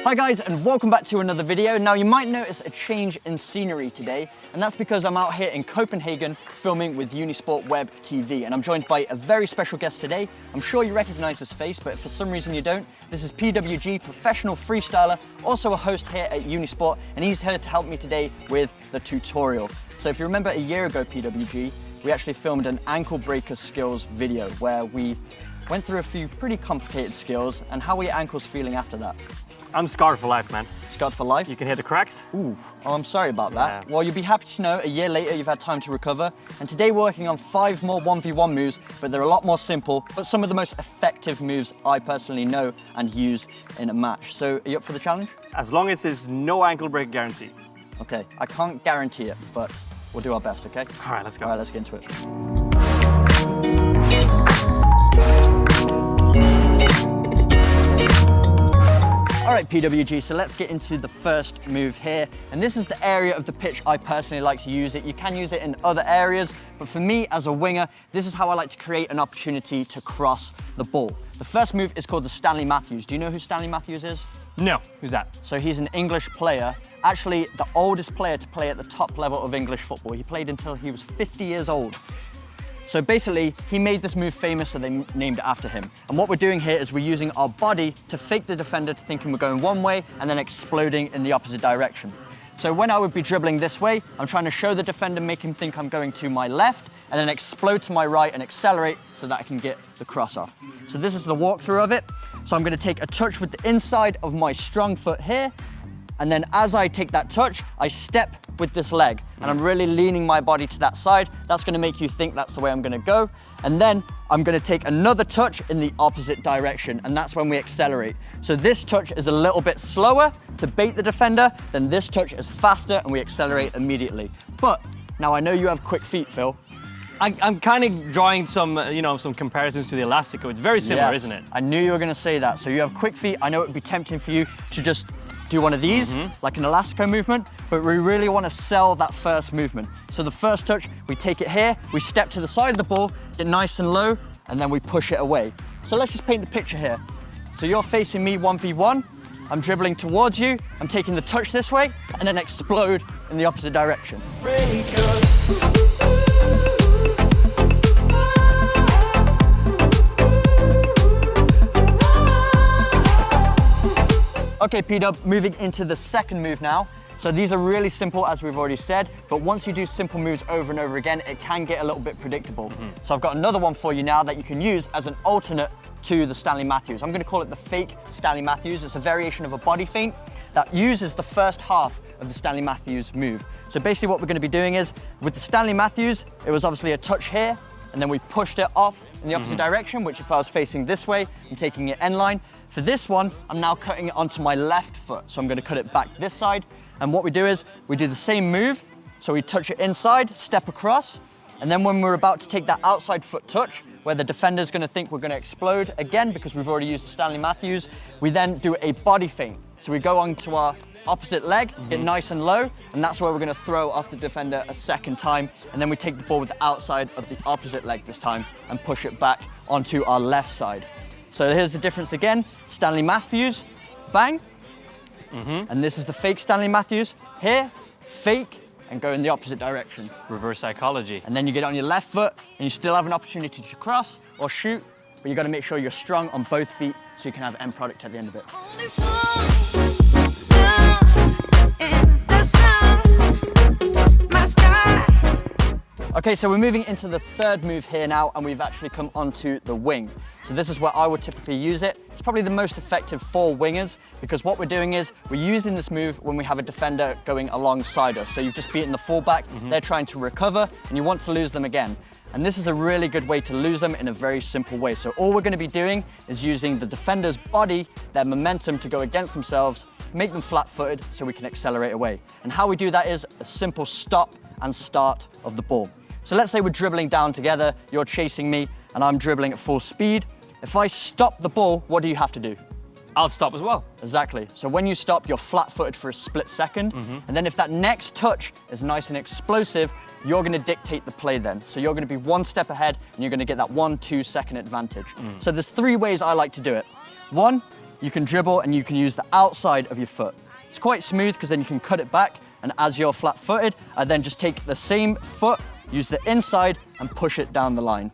Hi guys, and welcome back to another video. Now you might notice a change in scenery today, and that's because I'm out here in Copenhagen filming with Unisport Web TV, and I'm joined by a very special guest today. I'm sure you recognize his face, but if for some reason you don't, this is PWG, professional freestyler, also a host here at Unisport, and he's here to help me today with the tutorial. So if you remember a year ago, PWG, we actually filmed an ankle breaker skills video where we went through a few pretty complicated skills, and how are your ankles feeling after that? I'm scarred for life, man. Scarred for life? You can hear the cracks? Ooh, oh, I'm sorry about that. Yeah. Well, you'll be happy to know a year later you've had time to recover. And today we're working on 5 more 1v1 moves, but they're a lot more simple, but some of the most effective moves I personally know and use in a match. So are you up for the challenge? As long as there's no ankle break guarantee. Okay, I can't guarantee it, but we'll do our best, okay? All right, let's go. All right, let's get into it. All right, PWG, so let's get into the first move here. And this is the area of the pitch I personally like to use it. You can use it in other areas, but for me as a winger, this is how I like to create an opportunity to cross the ball. The first move is called the Stanley Matthews. Do you know who Stanley Matthews is? No, who's that? So he's an English player, actually the oldest player to play at the top level of English football. He played until he was 50 years old. So basically, he made this move famous, so they named it after him. And what we're doing here is we're using our body to fake the defender to thinking we're going one way and then exploding in the opposite direction. So when I would be dribbling this way, I'm trying to show the defender, make him think I'm going to my left, and then explode to my right and accelerate so that I can get the cross off. So this is the walkthrough of it. So I'm going to take a touch with the inside of my strong foot here, and then as I take that touch, I step with this leg, and I'm really leaning my body to that side. That's gonna make you think that's the way I'm gonna go. And then I'm gonna take another touch in the opposite direction, and that's when we accelerate. So this touch is a little bit slower to bait the defender, then this touch is faster and we accelerate immediately. But now I know you have quick feet, Phil. I'm kind of drawing some, some comparisons to the Elastico. It's very similar, Yes, isn't it? I knew you were gonna say that. So you have quick feet. I know it would be tempting for you to just do one of these, like an Elastico movement, but we really want to sell that first movement. So the first touch, we take it here, we step to the side of the ball, get nice and low, and then we push it away. So let's just paint the picture here. So you're facing me 1v1, I'm dribbling towards you, I'm taking the touch this way, and then explode in the opposite direction. Okay, P-Dub, moving into the second move now. So these are really simple, as we've already said, but once you do simple moves over and over again, it can get a little bit predictable. So I've got another one for you now that you can use as an alternate to the Stanley Matthews. I'm gonna call it the fake Stanley Matthews. It's a variation of a body feint that uses the first half of the Stanley Matthews move. So basically what we're gonna be doing is, with the Stanley Matthews, it was obviously a touch here, and then we pushed it off in the opposite direction, which if I was facing this way, I'm taking it end line. For this one, I'm now cutting it onto my left foot. So I'm gonna cut it back this side. And what we do is, we do the same move. So we touch it inside, step across. And then when we're about to take that outside foot touch, where the defender's gonna think we're gonna explode again, because we've already used the Stanley Matthews, we then do a body feint. So we go onto our opposite leg, get nice and low, and that's where we're gonna throw off the defender a second time. And then we take the ball with the outside of the opposite leg this time and push it back onto our left side. So here's the difference again. Stanley Matthews, bang. And this is the fake Stanley Matthews. Here, fake, and go in the opposite direction. Reverse psychology. And then you get on your left foot, and you still have an opportunity to cross or shoot, but you gotta make sure you're strong on both feet so you can have end product at the end of it. Okay, so we're moving into the third move here now, and we've actually come onto the wing. So this is where I would typically use it. It's probably the most effective for wingers, because what we're doing is we're using this move when we have a defender going alongside us. So you've just beaten the fullback, they're trying to recover, and you want to lose them again. And this is a really good way to lose them in a very simple way. So all we're gonna be doing is using the defender's body, their momentum to go against themselves, make them flat-footed so we can accelerate away. And how we do that is a simple stop and start of the ball. So let's say we're dribbling down together, you're chasing me, and I'm dribbling at full speed. If I stop the ball, what do you have to do? I'll stop as well. Exactly. So when you stop, you're flat-footed for a split second. And then if that next touch is nice and explosive, you're gonna dictate the play then. So you're gonna be one step ahead, and you're gonna get that 1-2 second advantage. So there's 3 ways I like to do it. One, you can dribble and you can use the outside of your foot. It's quite smooth because then you can cut it back, and as you're flat-footed, I then just take the same foot, use the inside and push it down the line.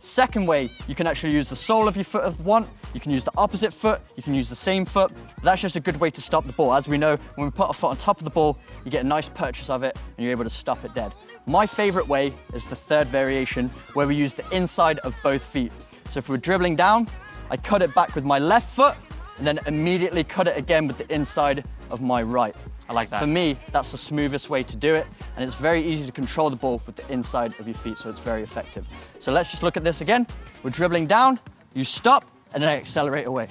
Second way, you can actually use the sole of your foot if you want. You can use the opposite foot, you can use the same foot. That's just a good way to stop the ball. As we know, when we put our foot on top of the ball, you get a nice purchase of it and you're able to stop it dead. My favorite way is the third variation, where we use the inside of both feet. So if we're dribbling down, I cut it back with my left foot and then immediately cut it again with the inside of my right. I like that. For me, that's the smoothest way to do it, and it's very easy to control the ball with the inside of your feet, so it's very effective. So let's just look at this again. We're dribbling down, you stop, and then I accelerate away.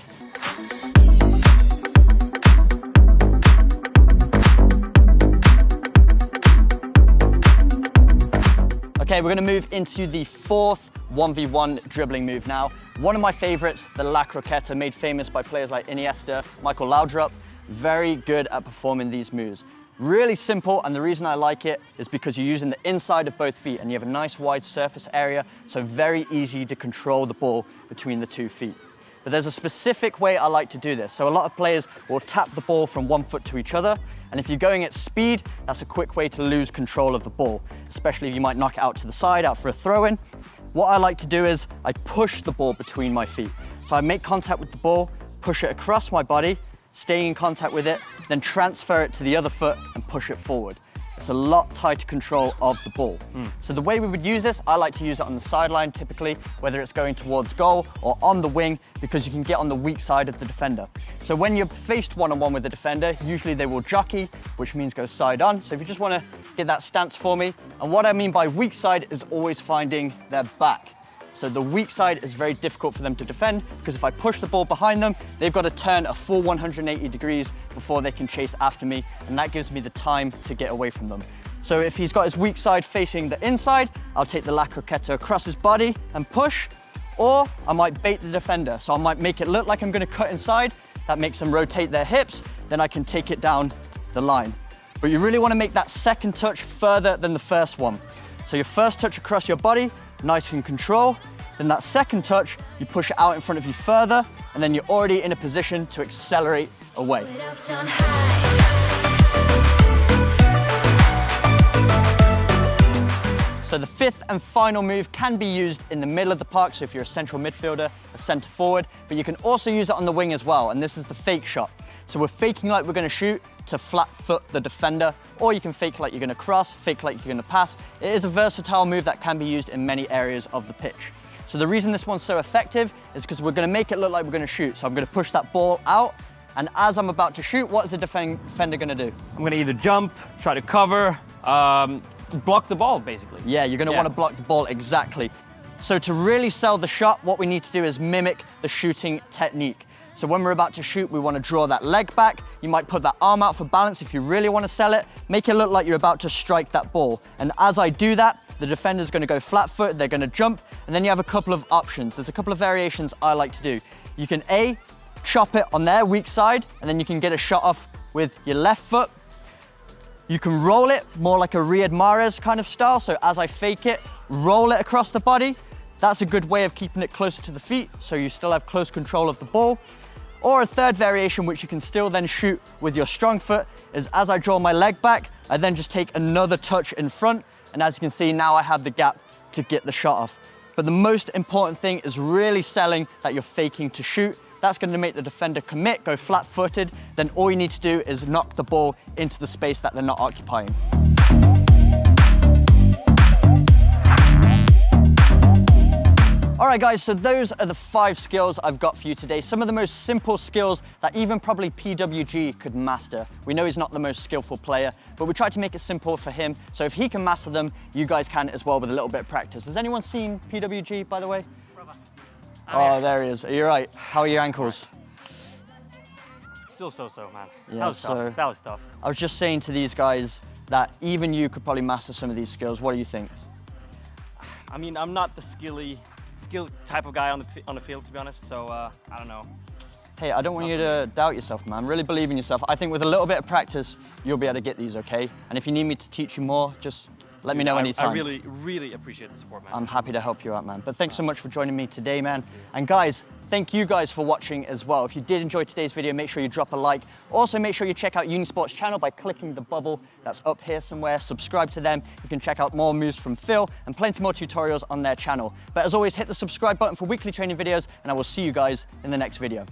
Okay, we're gonna move into the fourth 1v1 dribbling move now. One of my favorites, the La Croqueta, made famous by players like Iniesta, Michael Laudrup. Very good at performing these moves. Really simple, and the reason I like it is because you're using the inside of both feet and you have a nice wide surface area, so very easy to control the ball between the 2 feet. But there's a specific way I like to do this. So a lot of players will tap the ball from one foot to each other, and if you're going at speed, that's a quick way to lose control of the ball, especially if you might knock it out to the side, out for a throw-in. What I like to do is I push the ball between my feet. So I make contact with the ball, push it across my body, staying in contact with it, then transfer it to the other foot and push it forward. It's a lot tighter control of the ball. So the way we would use this, I like to use it on the sideline typically, whether it's going towards goal or on the wing, because you can get on the weak side of the defender. So when you're faced one-on-one with the defender, usually they will jockey, which means go side on. So if you just want to get that stance for me, and what I mean by weak side is always finding their back. So the weak side is very difficult for them to defend, because if I push the ball behind them, they've got to turn a full 180 degrees before they can chase after me, and that gives me the time to get away from them. So if he's got his weak side facing the inside, I'll take the La Croqueta across his body and push, or I might bait the defender. So I might make it look like I'm going to cut inside. That makes them rotate their hips, then I can take it down the line. But you really want to make that second touch further than the first one. So your first touch across your body, nice and control. Then that second touch, you push it out in front of you further, and then you're already in a position to accelerate away. So the fifth and final move can be used in the middle of the park, so if you're a central midfielder, a centre forward, but you can also use it on the wing as well, and this is the fake shot. So we're faking like we're going to shoot to flat foot the defender, or you can fake like you're going to cross, fake like you're going to pass. It is a versatile move that can be used in many areas of the pitch. So the reason this one's so effective is because we're going to make it look like we're going to shoot. So I'm going to push that ball out, and as I'm about to shoot, what is the defender going to do? I'm going to either jump, try to cover, block the ball, basically. Yeah, you're going to want to block the ball, exactly. So to really sell the shot, what we need to do is mimic the shooting technique. So when we're about to shoot, we want to draw that leg back. You might put that arm out for balance if you really want to sell it. Make it look like you're about to strike that ball. And as I do that, the defender's going to go flat foot, they're going to jump, and then you have a couple of options. There's a couple of variations I like to do. You can A, chop it on their weak side, and then you can get a shot off with your left foot. You can roll it, more like a Riyad Mahrez kind of style. So as I fake it, roll it across the body. That's a good way of keeping it closer to the feet, so you still have close control of the ball. Or a third variation, which you can still then shoot with your strong foot, is as I draw my leg back, I then just take another touch in front, and as you can see, now I have the gap to get the shot off. But the most important thing is really selling that you're faking to shoot. That's going to make the defender commit, go flat-footed. Then all you need to do is knock the ball into the space that they're not occupying. All right, guys, so those are the 5 skills I've got for you today. Some of the most simple skills that even probably PWG could master. We know he's not the most skillful player, but we tried to make it simple for him. So if he can master them, you guys can as well with a little bit of practice. Has anyone seen PWG, by the way? Oh, there he is. Are you right? How are your ankles? Still so-so, man. Yeah, that was tough. That was tough. I was just saying to these guys that even you could probably master some of these skills. What do you think? I mean, I'm not the skilled type of guy on the field, to be honest, so I don't know. Hey, I don't want you to doubt yourself, man. Really believe in yourself. I think with a little bit of practice, you'll be able to get these, okay? And if you need me to teach you more, just let me know anytime. I really appreciate the support, man. I'm happy to help you out, man. But thanks so much for joining me today, man. And guys, thank you guys for watching as well. If you did enjoy today's video, make sure you drop a like. Also, make sure you check out Unisport's channel by clicking the bubble that's up here somewhere. Subscribe to them. You can check out more moves from Phil and plenty more tutorials on their channel. But as always, hit the subscribe button for weekly training videos, and I will see you guys in the next video.